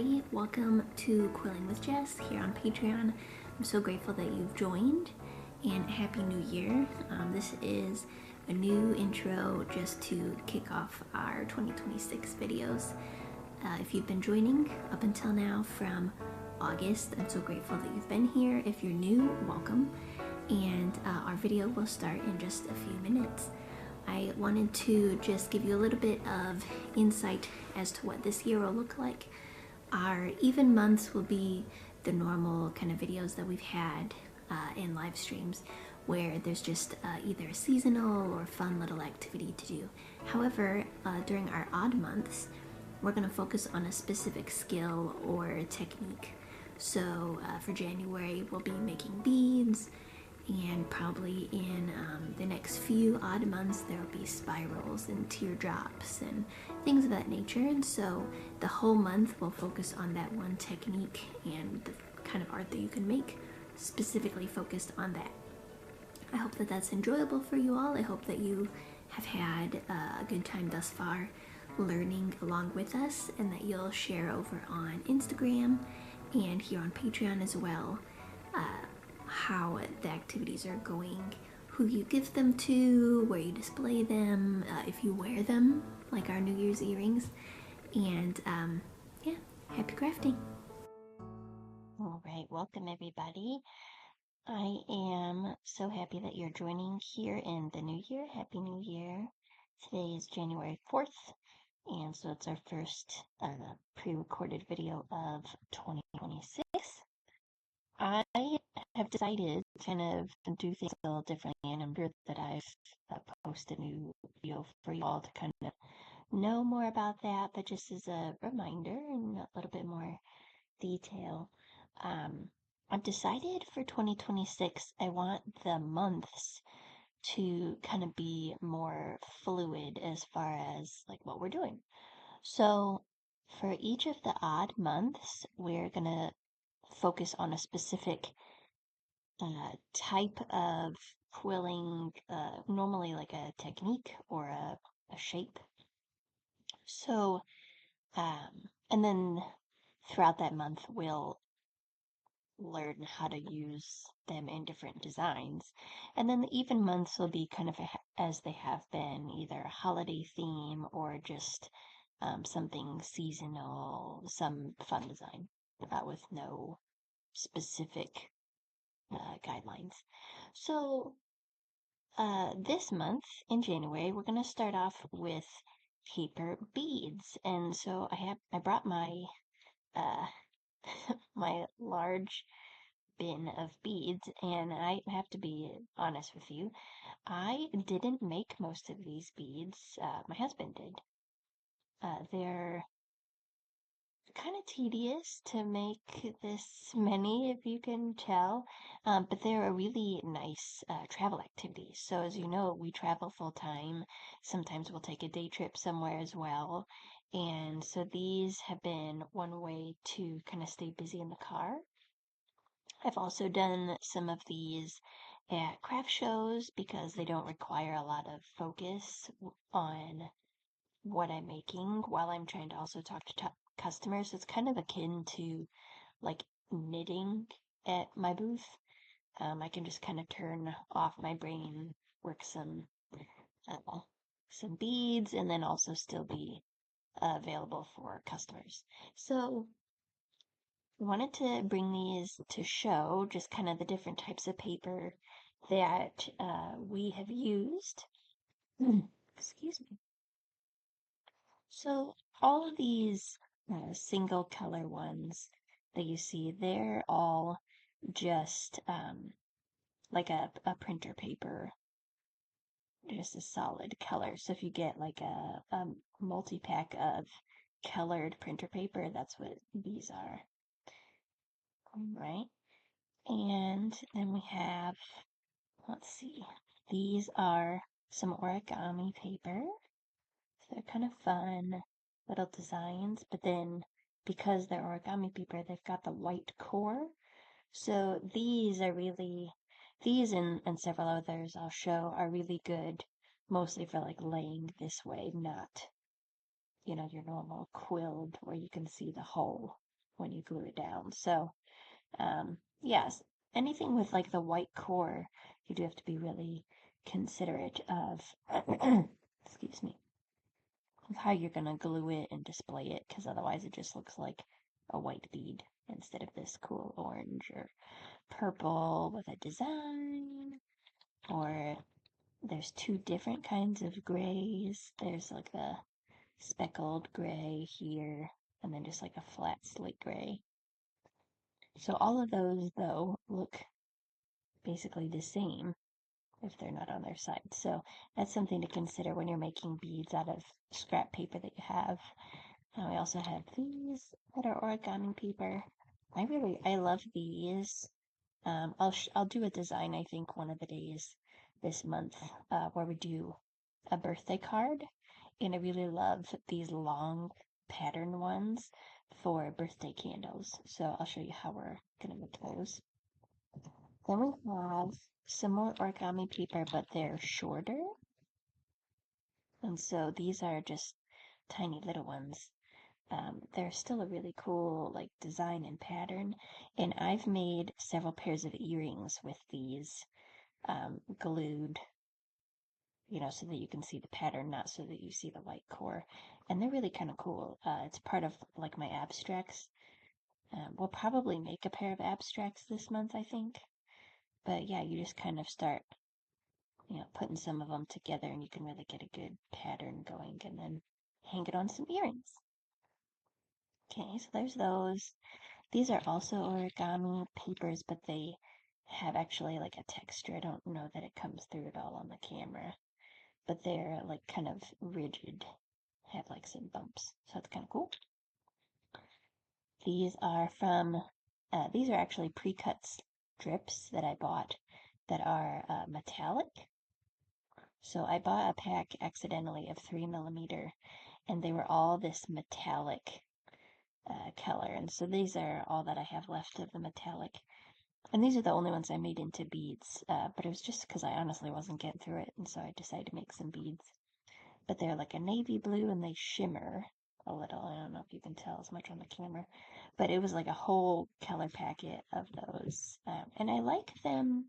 everybody. Welcome to Quilling with Jess here on Patreon. I'm so grateful that you've joined, and Happy New Year. This is a new intro just to kick off our 2026 videos. If you've been joining up until now from August, I'm so grateful that you've been here. If you're new, welcome. And our video will start in just a few minutes. I wanted to just give you a little bit of insight as to what this year will look like. Our even months will be the normal kind of videos that we've had in live streams, where there's just either a seasonal or fun little activity to do. However, during our odd months, we're going to focus on a specific skill or technique. So for January, we'll be making beads, and probably in the next few odd months there will be spirals and teardrops and things of that nature. And so the whole month will focus on that one technique and the kind of art that you can make specifically focused on that. I hope that that's enjoyable for you all. I hope that you have had a good time thus far learning along with us, and that you'll share over on Instagram and here on Patreon as well how the activities are going, who you give them to, where you display them, if you wear them, like our New Year's earrings. And yeah, happy crafting. All right, welcome everybody. I am so happy that you're joining here in the new year. Happy New Year. Today is January 4th, and so it's our first pre-recorded video of 2026. I have decided to kind of do things a little differently, and I'm sure that I've posted a new video for you all to kind of know more about that, but just as a reminder and a little bit more detail, I've decided for 2026 I want the months to kind of be more fluid as far as like what we're doing. So for each of the odd months, we're gonna focus on a specific type of quilling, normally like a technique or a shape. So, and then throughout that month, we'll learn how to use them in different designs. And then the even months will be kind of as they have been, either a holiday theme or just something seasonal, some fun design with no specific guidelines. So this month in January, we're going to start off with paper beads. And so I brought my uh, my large bin of beads, and I have to be honest with you, I didn't make most of these beads. My husband did. They're kind of tedious to make this many, if you can tell, but they're a really nice travel activity. So as you know, we travel full time. Sometimes we'll take a day trip somewhere as well. And so these have been one way to kind of stay busy in the car. I've also done some of these at craft shows because they don't require a lot of focus on what I'm making while I'm trying to also talk to customers. It's kind of akin to like knitting at my booth. I can just kind of turn off my brain, work some beads, and then also still be available for customers. So I wanted to bring these to show just kind of the different types of paper that we have used. Excuse me. So all of these single color ones that you see, they're all just like a printer paper, just a solid color. So if you get like a multi-pack of colored printer paper, that's what these are. Right? And then we have, let's see, these are some origami paper. So they're kind of fun little designs, but then because they're origami paper, they've got the white core. So these are really, these and several others I'll show are really good, mostly for like laying this way, not, your normal quilled where you can see the hole. when you glue it down. So, yes, anything with like the white core, you do have to be really considerate of, excuse me, of how you're gonna glue it and display it, because otherwise it just looks like a white bead instead of this cool orange or purple with a design. Or there's two different kinds of grays. There's like the speckled gray here, and then just like a flat slate gray. So all of those, though, look basically the same if they're not on their side. So that's something to consider when you're making beads out of scrap paper that you have. We also have these that are origami paper. I love these. I'll do a design, I think, one of the days this month, where we do a birthday card. And I really love these long pattern ones for birthday candles. So I'll show you how we're gonna make those. Then we have some more origami paper, but they're shorter. And so these are just tiny little ones. They're still a really cool like design and pattern. And I've made several pairs of earrings with these glued, so that you can see the pattern, not so that you see the white core. And they're really kind of cool. It's part of like my abstracts. We'll probably make a pair of abstracts this month, I think. But yeah, you just kind of start, putting some of them together and you can really get a good pattern going and then hang it on some earrings. Okay, so there's those. These are also origami papers, but they have actually like a texture. I don't know that it comes through at all on the camera, but they're like kind of rigid, have like some bumps. So it's kind of cool. These are these are actually pre-cut strips that I bought that are metallic. So I bought a pack accidentally of 3mm, and they were all this metallic color. And so these are all that I have left of the metallic. And these are the only ones I made into beads, but it was just because I honestly wasn't getting through it, and so I decided to make some beads. But they're like a navy blue and they shimmer a little. I don't know if you can tell as much on the camera, but it was like a whole color packet of those. And I like them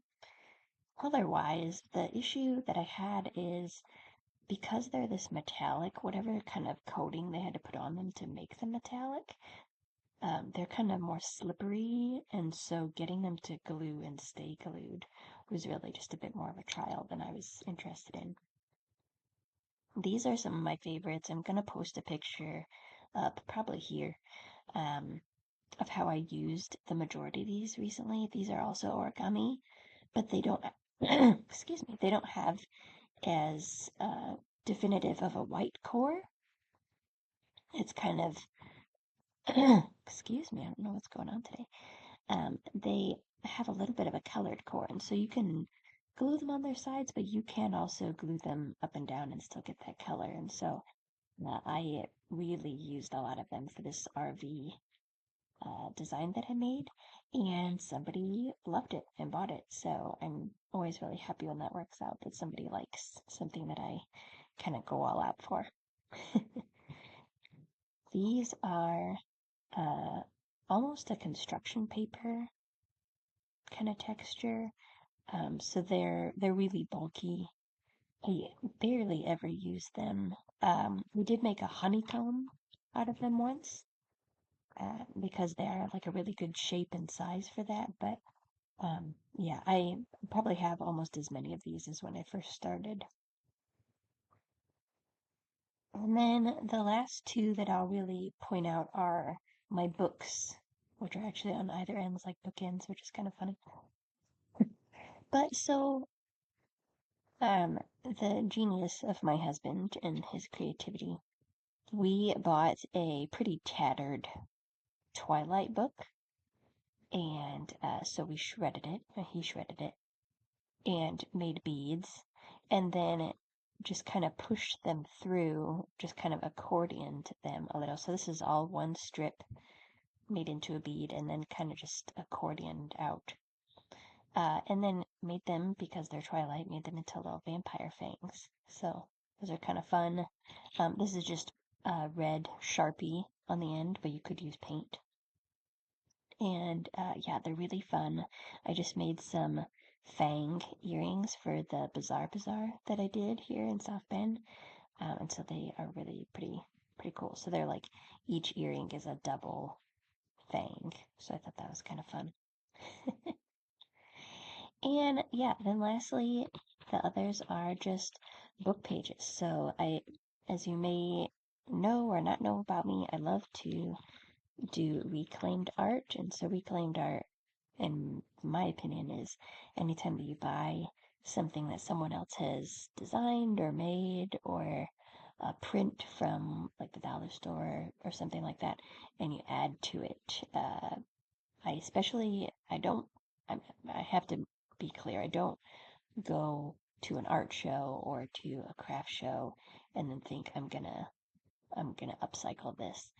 color-wise. The issue that I had is because they're this metallic, whatever kind of coating they had to put on them to make them metallic, they're kind of more slippery, and so getting them to glue and stay glued was really just a bit more of a trial than I was interested in. These are some of my favorites. I'm going to post a picture up probably here of how I used the majority of these recently. These are also origami, but they don't, excuse me, they don't have as definitive of a white core. It's kind of, excuse me, I don't know what's going on today. They have a little bit of a colored core, and so you can glue them on their sides, but you can also glue them up and down and still get that color. And so I really used a lot of them for this RV design that I made, and somebody loved it and bought it. So I'm always really happy when that works out, that somebody likes something that I kind of go all out for. These are almost a construction paper kind of texture. So they're really bulky. I barely ever use them. We did make a honeycomb out of them once, because they are like a really good shape and size for that. But yeah, I probably have almost as many of these as when I first started. And then the last two that I'll really point out are my books, which are actually on either ends, like bookends, which is kind of funny. But so, the genius of my husband and his creativity, we bought a pretty tattered Twilight book, and so we shredded it, he shredded it, and made beads, and then just kind of pushed them through, just kind of accordioned them a little. So this is all one strip made into a bead, and then kind of just accordioned out. And then made them, because they're Twilight, made them into little vampire fangs. So those are kind of fun. This is just red Sharpie on the end, but you could use paint. And yeah, they're really fun. I just made some fang earrings for the Bazaar that I did here in South Bend. And so they are really pretty cool. So they're like each earring is a double fang. So I thought that was kind of fun. And yeah, then lastly, the others are just book pages. So as you may know or not know about me, I love to do reclaimed art. And so reclaimed art, in my opinion, is anytime that you buy something that someone else has designed or made or a print from like the dollar store or something like that, and you add to it. I don't, I have to be clear, I don't go to an art show or to a craft show and then think I'm gonna upcycle this.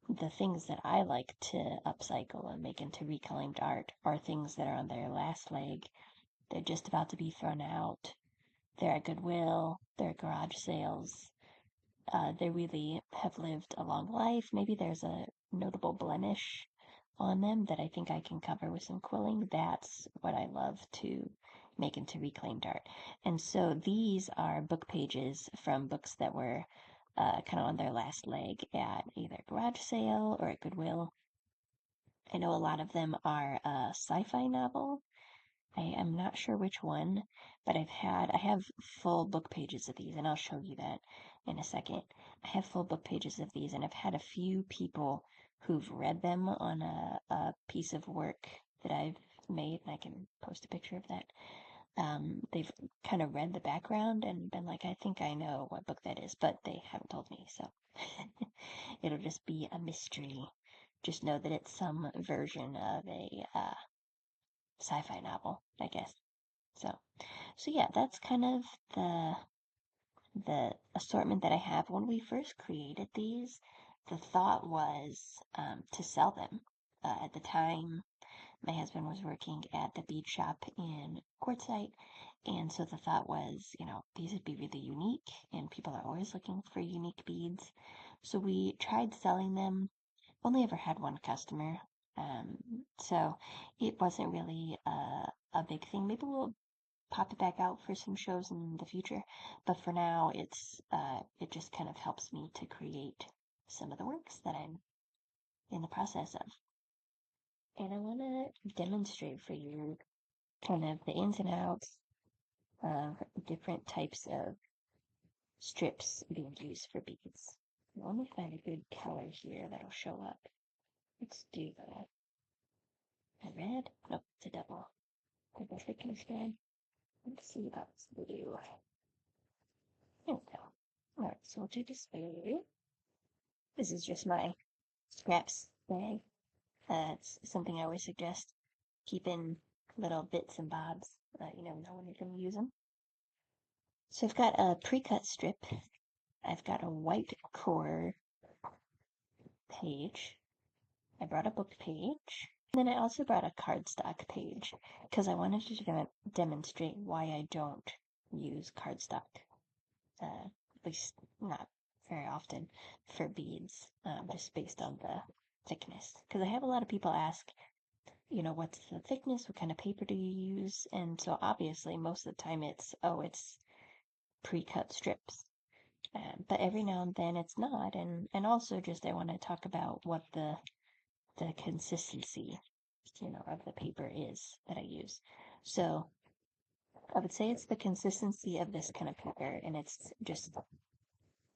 The things that I like to upcycle and make into reclaimed art are things that are on their last leg. They're just about to be thrown out. They're at Goodwill. They're at garage sales. They really have lived a long life. Maybe there's a notable blemish on them that I think I can cover with some quilling. That's what I love to make into reclaimed art. And so these are book pages from books that were kind of on their last leg at either a garage sale or at Goodwill. I know a lot of them are a sci-fi novel. I am not sure which one, but I have full book pages of these, and I'll show you that in a second. I have full book pages of these, and I've had a few people who've read them on a piece of work that I've made, and I can post a picture of that. They've kind of read the background and been like, I think I know what book that is, but they haven't told me, so it'll just be a mystery. Just know that it's some version of a sci-fi novel, I guess. So yeah, that's kind of the assortment that I have. When we first created these, the thought was to sell them. At the time, my husband was working at the bead shop in Quartzsite, and so the thought was, these would be really unique, and people are always looking for unique beads. So we tried selling them. Only ever had one customer, so it wasn't really a big thing. Maybe we'll pop it back out for some shows in the future. But for now, it just kind of helps me to create some of the works that I'm in the process of. And I want to demonstrate for you kind of the ins and outs of different types of strips being used for beads. Let me find a good color here that'll show up. Let's do a red. Nope, it's a double thickness red. Let's see about blue. There we go. Alright, so we'll do this blue. This is just my scraps bag. It's something I always suggest. Keeping little bits and bobs. You never know when you're going to use them. So I've got a pre-cut strip. I've got a white core page. I brought a book page. And then I also brought a cardstock page because I wanted to demonstrate why I don't use cardstock. At least not very often for beads, just based on the thickness. Because I have a lot of people ask, what's the thickness? What kind of paper do you use? And so obviously most of the time it's pre-cut strips. But every now and then it's not. And also just I want to talk about what the consistency, of the paper is that I use. So I would say it's the consistency of this kind of paper, and it's just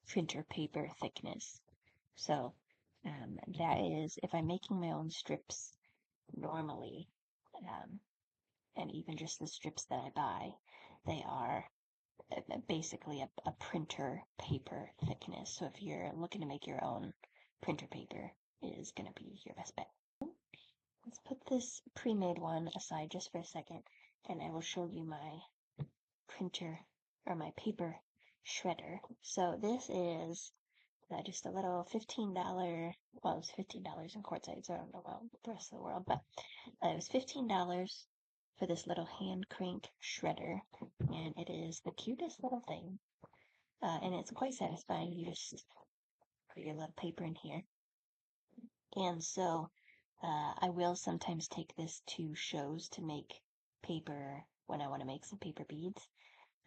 printer paper thickness. So that is, if I'm making my own strips normally, and even just the strips that I buy, they are basically a printer paper thickness. So if you're looking to make your own, printer paper is going to be your best bet. Let's put this pre-made one aside just for a second, and I will show you my printer or my paper shredder. So this is just a little $15, well, it was $15 in Quartzsite, so I don't know about the rest of the world, but it was $15 for this little hand crank shredder, and it is the cutest little thing, and it's quite satisfying. You just put your little paper in here, and so I will sometimes take this to shows to make paper when I want to make some paper beads.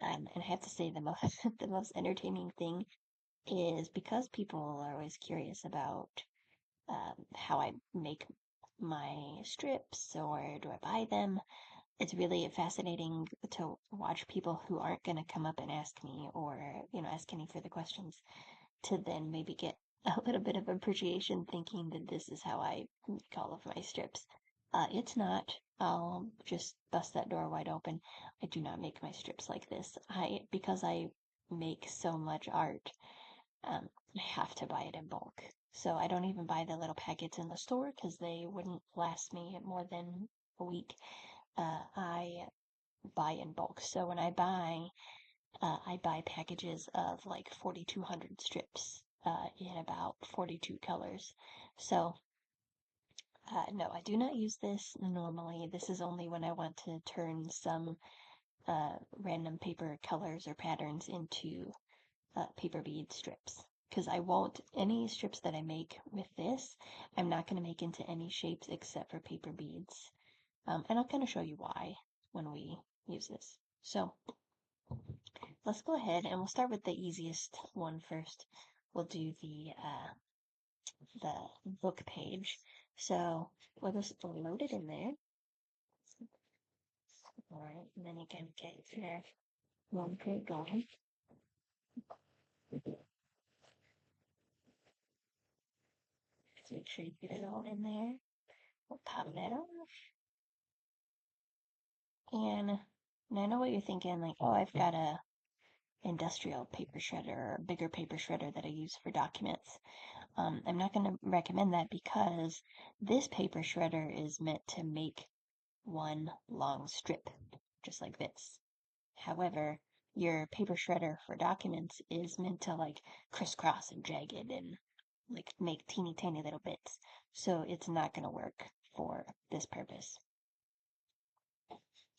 And I have to say the most the most entertaining thing is because people are always curious about how I make my strips or do I buy them. It's really fascinating to watch people who aren't going to come up and ask me or, ask any further questions to then maybe get a little bit of appreciation thinking that this is how I make all of my strips. It's not. I'll just bust that door wide open. I do not make my strips like this. Because I make so much art, I have to buy it in bulk. So I don't even buy the little packets in the store because they wouldn't last me more than a week. I buy in bulk. So when I buy packages of like 4,200 strips in about 42 colors. So no, I do not use this normally. This is only when I want to turn some random paper colors or patterns into paper bead strips. Because I won't, any strips that I make with this, I'm not going to make into any shapes except for paper beads. And I'll kind of show you why when we use this. So let's go ahead and we'll start with the easiest one first. We'll do the book page. So we'll just load it in there. All right, and then you can get your one print going. Just make sure you get it all in there. We'll pop that off. And I know what you're thinking, like, oh, I've got a industrial paper shredder or a bigger paper shredder that I use for documents. I'm not going to recommend that because this paper shredder is meant to make one long strip, just like this. However, your paper shredder for documents is meant to like crisscross and jagged and like make teeny tiny little bits. So it's not going to work for this purpose.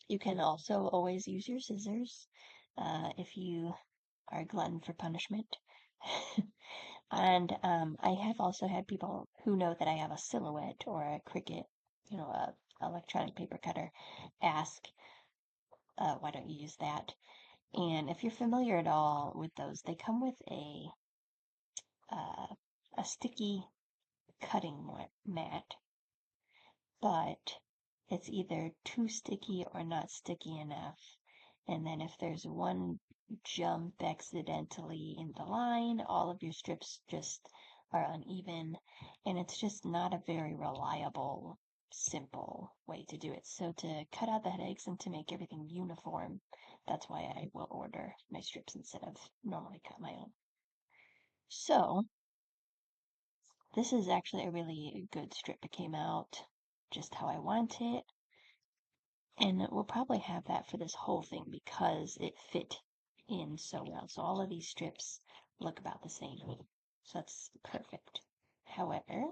You can also always use your scissors if you are a glutton for punishment. And I have also had people who know that I have a Silhouette or a Cricut, a electronic paper cutter, ask, why don't you use that? And if you're familiar at all with those, they come with uh, a sticky cutting mat, but it's either too sticky or not sticky enough. And then if there's one jump accidentally in the line, all of your strips just are uneven, and it's just not a very reliable, simple way to do it. So to cut out the headaches and to make everything uniform, that's why I will order my strips instead of normally cut my own. So this is actually a really good strip. It came out just how I want it. And we'll probably have that for this whole thing because it fit in so well. So all of these strips look about the same. So that's perfect. However,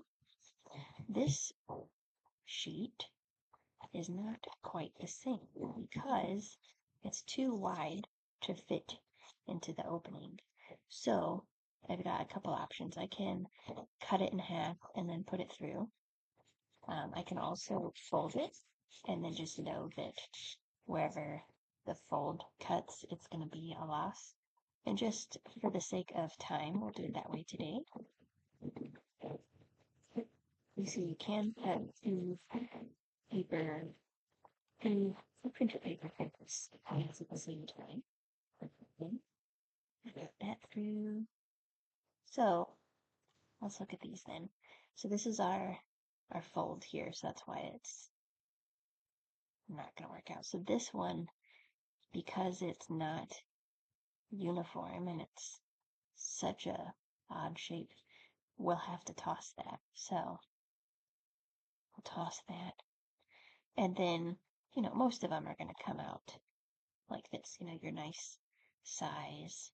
this sheet is not quite the same because it's too wide to fit into the opening. So I've got a couple options. I can cut it in half and then put it through. I can also fold it and then just know that wherever the fold cuts, it's going to be a loss. And just for the sake of time, we'll do it that way today. You see, you can cut two paper, two printer paper clips at the same time. Okay. Put that through. So let's look at these then. So this is our fold here, so that's why it's not going to work out. So this one, because it's not uniform and it's such a odd shape, we'll have to toss that. So we'll toss that. And then, most of them are going to come out like this, your nice size,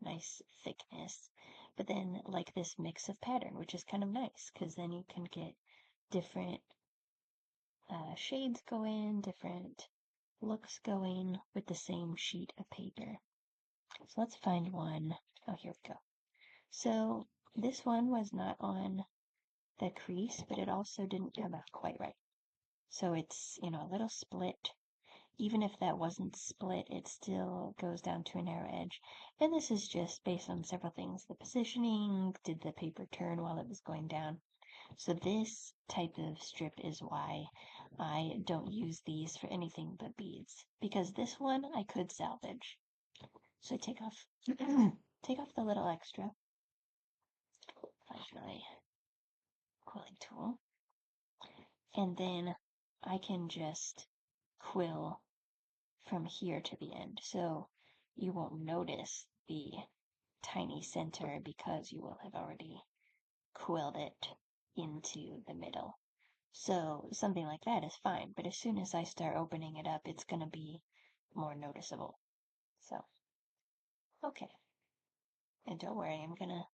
nice thickness. But then like this mix of pattern, which is kind of nice because then you can get different shades going, different looks going with the same sheet of paper. So let's find one. Oh, here we go. So this one was not on the crease, but it also didn't come out quite right. So it's, a little split. Even if that wasn't split, it still goes down to a narrow edge. And this is just based on several things. The positioning, did the paper turn while it was going down? So this type of strip is why I don't use these for anything but beads, because this one I could salvage. So I take off take off the little extra, flash my quilling tool, and then I can just quill from here to the end. So you won't notice the tiny center because you will have already quilled it into the middle. So something like that is fine, but as soon as I start opening it up, it's going to be more noticeable. So, okay. And don't worry, I'm going to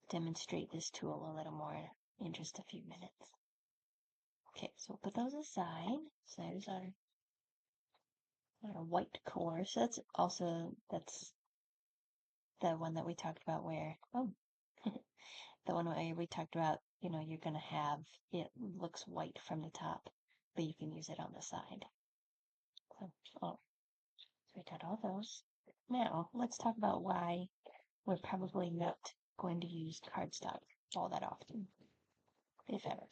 demonstrate this tool a little more in just a few minutes. Okay, so we'll put those aside. So there's our white core. So that's the one that we talked about where, the one where we talked about, you're going to have, it looks white from the top, but you can use it on the side. So we got all those. Now, let's talk about why we're probably not going to use cardstock all that often, if ever.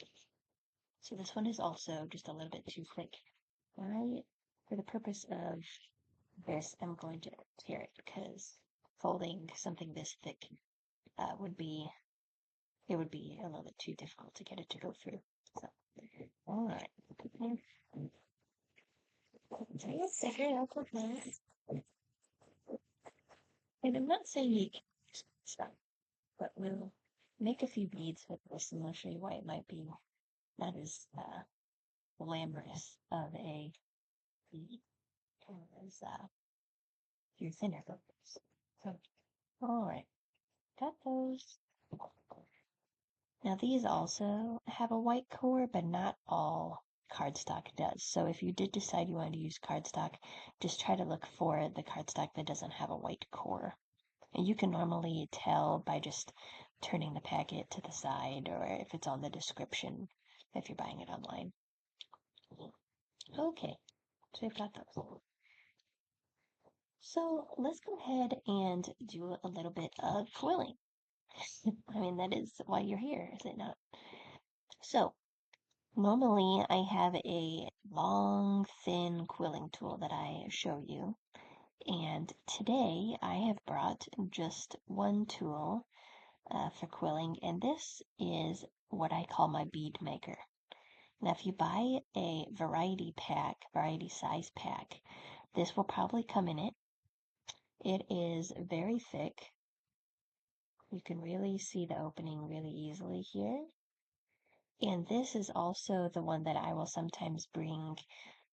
So this one is also just a little bit too thick. For the purpose of this, I'm going to tear it because folding something this thick would be a little bit too difficult to get it to go through. So, all right. So let's figure it out with this. And I'm not saying you can stop, but we'll make a few beads with this, and I'll show you why it might be not as glamorous of a bead as your thinner focus. So, all right, got those. Now these also have a white core, but not all cardstock does. So if you did decide you wanted to use cardstock, just try to look for the cardstock that doesn't have a white core. And you can normally tell by just turning the packet to the side or if it's on the description if you're buying it online. Okay, so we've got those. So let's go ahead and do a little bit of quilling. I mean, that is why you're here, is it not? So normally I have a long, thin quilling tool that I show you. And today I have brought just one tool for quilling, and this is what I call my bead maker. Now, if you buy a variety size pack, this will probably come in it. It is very thick. You can really see the opening really easily here. And this is also the one that I will sometimes bring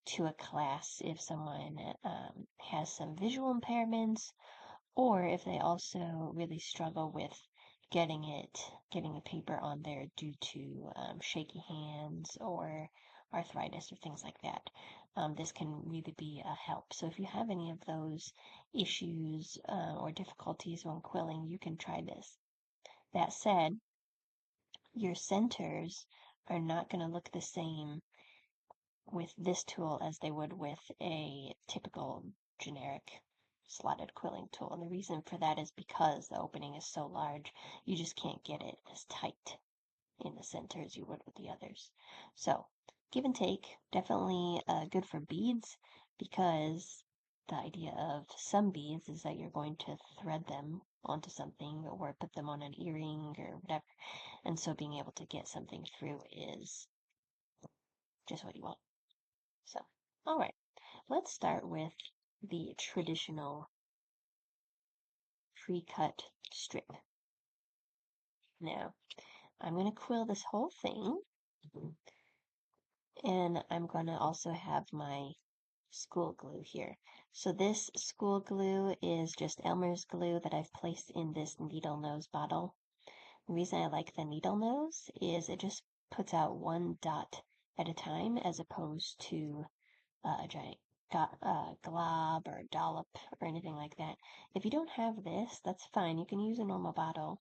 to a class if someone has some visual impairments, or if they also really struggle with getting the paper on there due to shaky hands or arthritis or things like that. This can really be a help. So if you have any of those issues or difficulties when quilling, you can try this. That said, your centers are not going to look the same with this tool as they would with a typical generic slotted quilling tool. And the reason for that is because the opening is so large, you just can't get it as tight in the center as you would with the others. So give and take, definitely good for beads, because the idea of some beads is that you're going to thread them onto something or put them on an earring or whatever. And so being able to get something through is just what you want. So, all right, let's start with the traditional pre-cut strip. Now, I'm going to quill this whole thing, and I'm going to also have my school glue here. So this school glue is just Elmer's glue that I've placed in this needle nose bottle. The reason I like the needle nose is it just puts out one dot at a time as opposed to a giant glob or dollop or anything like that. If you don't have this, that's fine. You can use a normal bottle,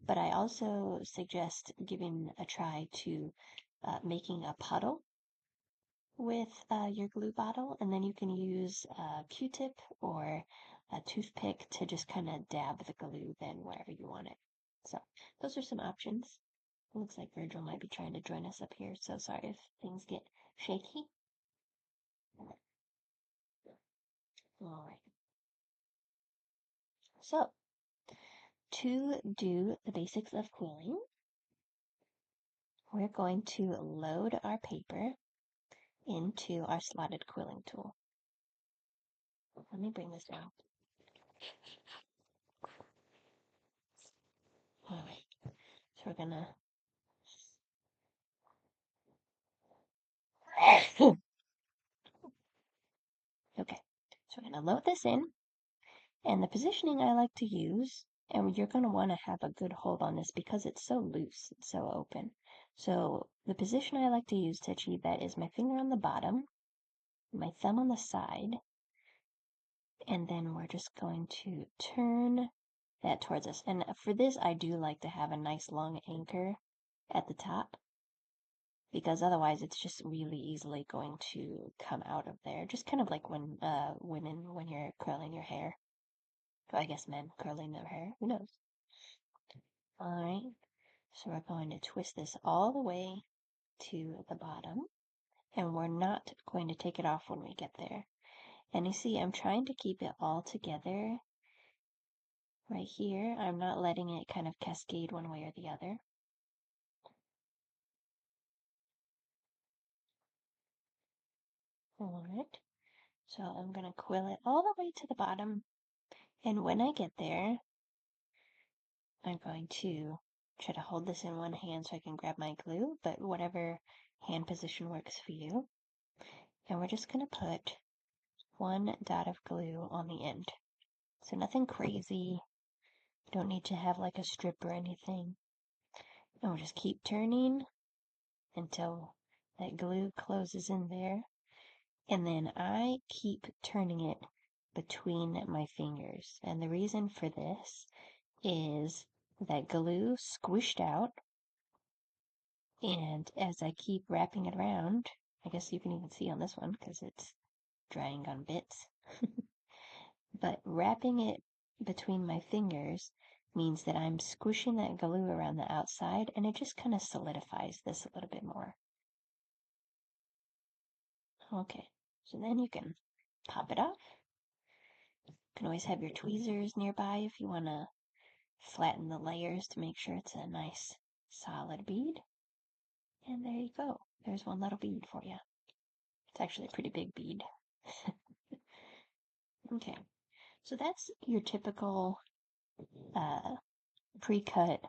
but I also suggest giving a try to making a puddle with your glue bottle, and then you can use a Q-tip or a toothpick to just kind of dab the glue then wherever you want it. So those are some options. It looks like Virgil might be trying to join us up here, so sorry if things get shaky. All right. So to do the basics of quilling, we're going to load our paper into our slotted quilling tool. Let me bring this down. All right. So we're gonna okay. So we're gonna load this in, and the positioning I like to use, and you're gonna want to have a good hold on this because it's so loose, it's so open. So the position I like to use to achieve that is my finger on the bottom, my thumb on the side, and then we're just going to turn that towards us. And for this, I do like to have a nice long anchor at the top, because otherwise it's just really easily going to come out of there. Just kind of like when women, when you're curling your hair. I guess men curling their hair. Who knows? All right. So we're going to twist this all the way to the bottom, and we're not going to take it off when we get there. And you see, I'm trying to keep it all together right here. I'm not letting it kind of cascade one way or the other. All right. So I'm going to quill it all the way to the bottom. And when I get there, I'm going to try to hold this in one hand so I can grab my glue, but whatever hand position works for you. And we're just going to put one dot of glue on the end. So nothing crazy. You don't need to have like a strip or anything. And we'll just keep turning until that glue closes in there. And then I keep turning it between my fingers. And the reason for this is that glue squished out. And as I keep wrapping it around, I guess you can even see on this one because it's drying on bits. But wrapping it between my fingers means that I'm squishing that glue around the outside, and it just kind of solidifies this a little bit more. Okay, so then you can pop it off. You can always have your tweezers nearby if you want to flatten the layers to make sure it's a nice solid bead. And there you go. There's one little bead for you. It's actually a pretty big bead. Okay, so that's your typical pre-cut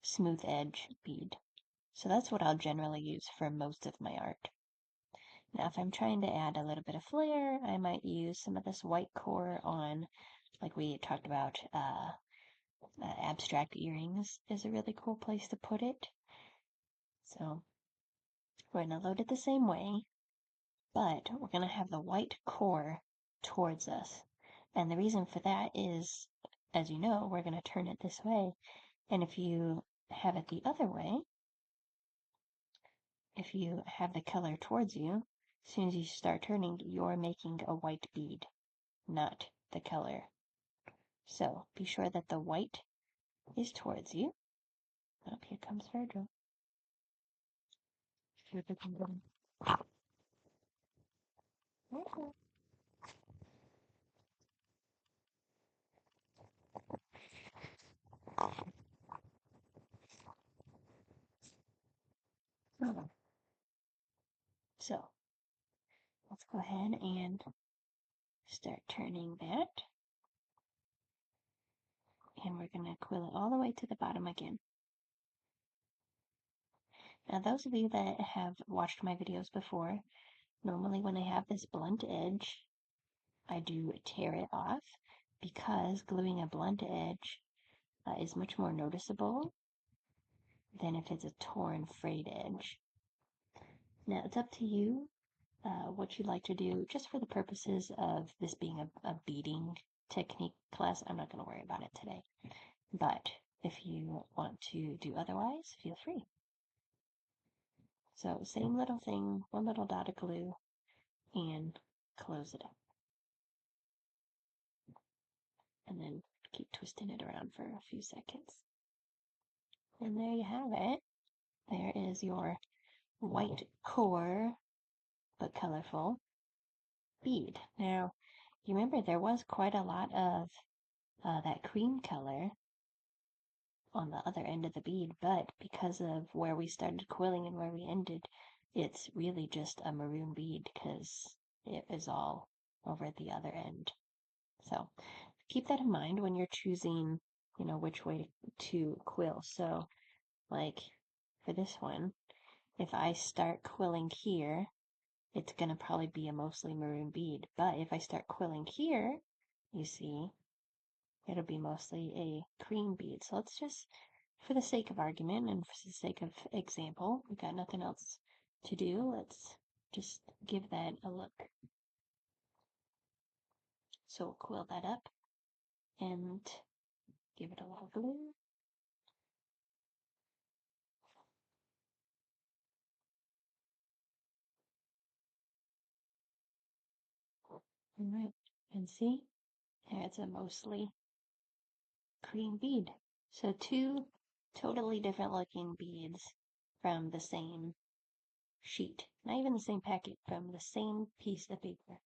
smooth edge bead. So that's what I'll generally use for most of my art. Now, if I'm trying to add a little bit of flair, I might use some of this white core on, like we talked about, abstract earrings is a really cool place to put it. So we're going to load it the same way, but we're going to have the white core towards us. And the reason for that is, as you know, we're going to turn it this way. And if you have it the other way, if you have the color towards you, as soon as you start turning, you're making a white bead, not the color. So be sure that the white is towards you. Oh, here comes Virgil. So let's go ahead and start turning that. And we're going to quill it all the way to the bottom again. Now, those of you that have watched my videos before, normally when I have this blunt edge, I do tear it off because gluing a blunt edge is much more noticeable than if it's a torn frayed edge. Now, it's up to you what you'd like to do. Just for the purposes of this being a beading technique class, I'm not going to worry about it today. But If you want to do otherwise, feel free. So same little thing, one little dot of glue, and close it up. And then keep twisting it around for a few seconds. And there you have it. There is your white core, but colorful bead. Now, you remember there was quite a lot of that cream color on the other end of the bead, but because of where we started quilling and where we ended, it's really just a maroon bead because it is all over the other end. So keep that in mind when you're choosing, which way to quill. So like for this one, if I start quilling here, it's going to probably be a mostly maroon bead. But if I start quilling here, you see, it'll be mostly a cream bead. So let's just, for the sake of argument and for the sake of example, we've got nothing else to do. Let's just give that a look. So we'll quill that up and give it a little glue. All right, and see, there it's a mostly cream bead. So two totally different looking beads from the same sheet. Not even the same packet, from the same piece of paper.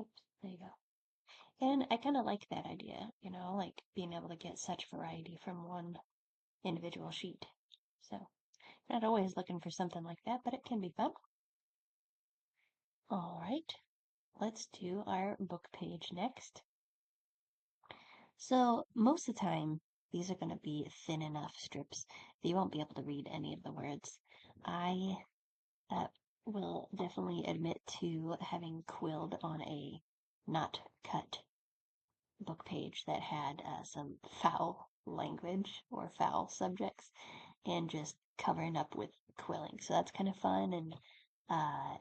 Oops, there you go. And I kind of like that idea, like being able to get such variety from one individual sheet. So, not always looking for something like that, but it can be fun. All right, let's do our book page next. So, most of the time, these are going to be thin enough strips that you won't be able to read any of the words. I will definitely admit to having quilled on a not cut book page that had some foul language or foul subjects and just covering up with quilling. So that's kind of fun, and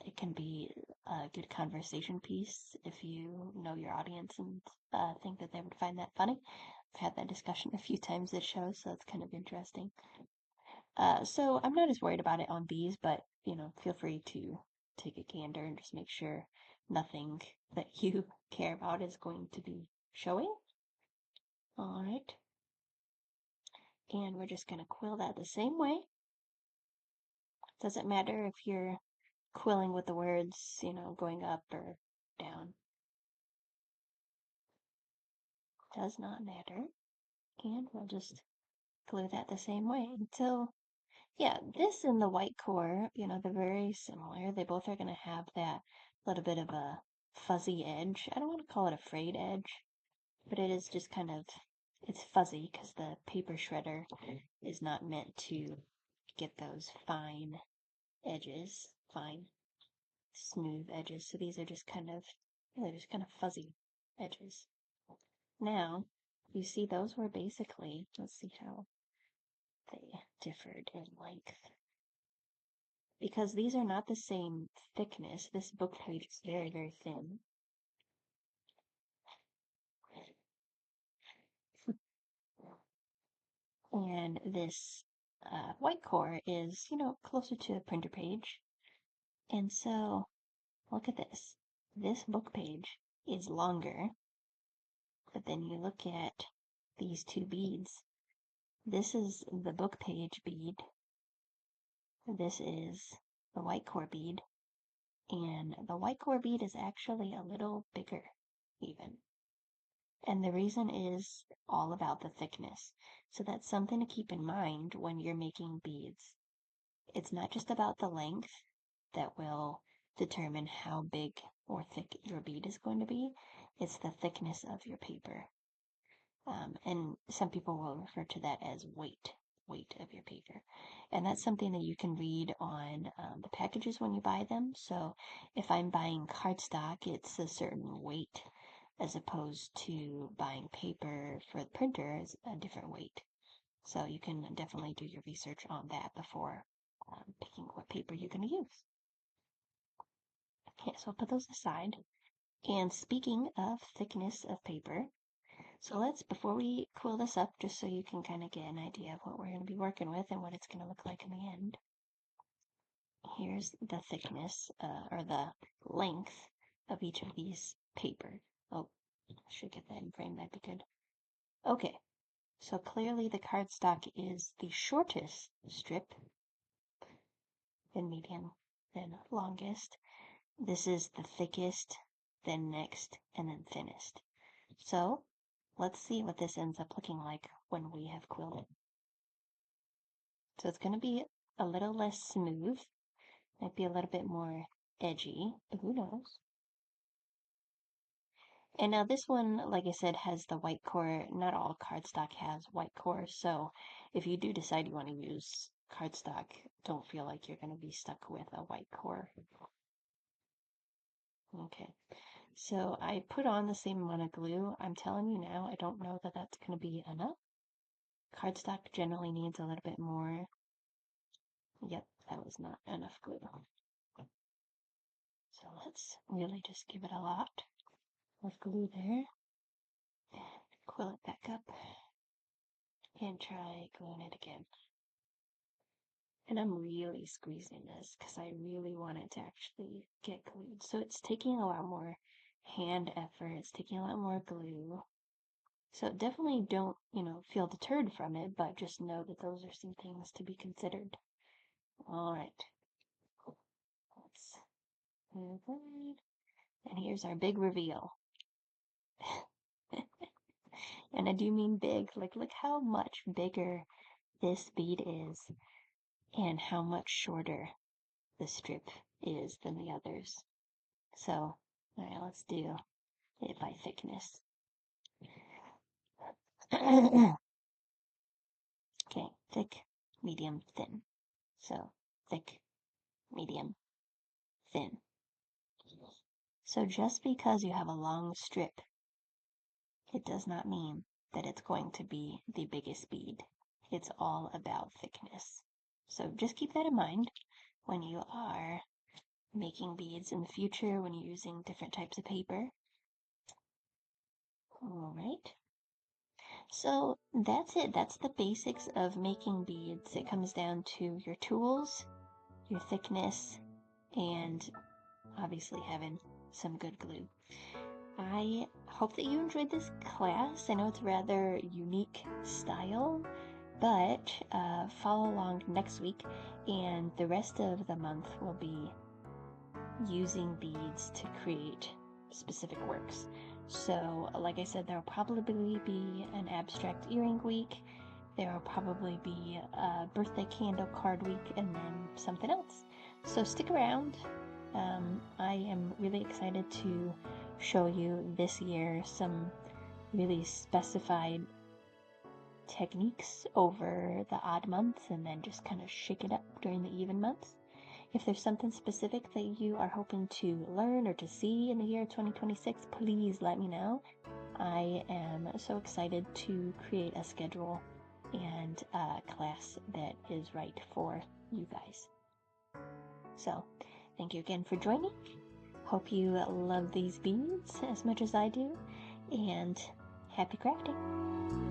it can be a good conversation piece if you know your audience and think that they would find that funny. I've had that discussion a few times this show, so it's kind of interesting. So I'm not as worried about it on these, but feel free to take a gander and just make sure nothing that you care about is going to be showing. All right. And we're just going to quill that the same way. Doesn't matter if you're quilling with the words, going up or down. Does not matter. And we'll just glue that the same way until, yeah, this and the white core, they're very similar. They both are going to have that little bit of a fuzzy edge. I don't want to call it a frayed edge, but it is just kind of, it's fuzzy because the paper shredder is not meant to get those fine edges, fine smooth edges. So these are just kind of, they're just kind of fuzzy edges. Now, you see those were basically, let's see how they differed in length. Because these are not the same thickness, this book page is very, very thin. And this white core is, closer to a printer page. And so, look at this. This book page is longer, but then you look at these two beads. This is the book page bead. This is the white core bead. And the white core bead is actually a little bigger, even. And the reason is all about the thickness. So that's something to keep in mind when you're making beads. It's not just about the length that will determine how big or thick your bead is going to be. It's the thickness of your paper. And some people will refer to that as weight of your paper. And that's something that you can read on the packages when you buy them. So if I'm buying cardstock, it's a certain weight as opposed to buying paper for the printer is a different weight. So you can definitely do your research on that before picking what paper you're going to use. Okay, so I'll put those aside. And speaking of thickness of paper, So before we quill this up, just so you can kind of get an idea of what we're going to be working with and what it's going to look like in the end, here's the thickness, or the length of each of these paper. Oh, I should get that in frame, that'd be good. Okay, so clearly the cardstock is the shortest strip, then medium, then longest. This is the thickest, then next, and then thinnest. So let's see what this ends up looking like when we have quilled it. So it's going to be a little less smooth, might be a little bit more edgy, but who knows? And now this one, like I said, has the white core. Not all cardstock has white core, so if you do decide you want to use cardstock, don't feel like you're going to be stuck with a white core. Okay, so I put on the same amount of glue. I'm telling you now, I don't know that that's going to be enough. Cardstock generally needs a little bit more. Yep, that was not enough glue. So let's really just give it a lot of glue there. Quill it back up and try gluing it again. And I'm really squeezing this because I really want it to actually get glued. So it's taking a lot more hand effort. It's taking a lot more glue. So definitely don't, feel deterred from it, but just know that those are some things to be considered. All right. Let's move on. And here's our big reveal. And I do mean big. Like, look how much bigger this bead is and how much shorter the strip is than the others. So, all right, let's do it by thickness. Okay, thick, medium, thin. So, thick, medium, thin. So just because you have a long strip, it does not mean that it's going to be the biggest bead. It's all about thickness. So just keep that in mind when you are making beads in the future, when you're using different types of paper. All right. So that's it. That's the basics of making beads. It comes down to your tools, your thickness, and obviously having some good glue. I hope that you enjoyed this class. I know it's a rather unique style, but follow along next week, and the rest of the month will be using beads to create specific works. So, like I said, there will probably be an abstract earring week. There will probably be a birthday candle card week, and then something else. So stick around. I am really excited to show you this year some really specified techniques over the odd months, and then just kind of shake it up during the even months. If there's something specific that you are hoping to learn or to see in the year 2026, please let me know. I am so excited to create a schedule and a class that is right for you guys. So, thank you again for joining. Hope you love these beads as much as I do, and happy crafting!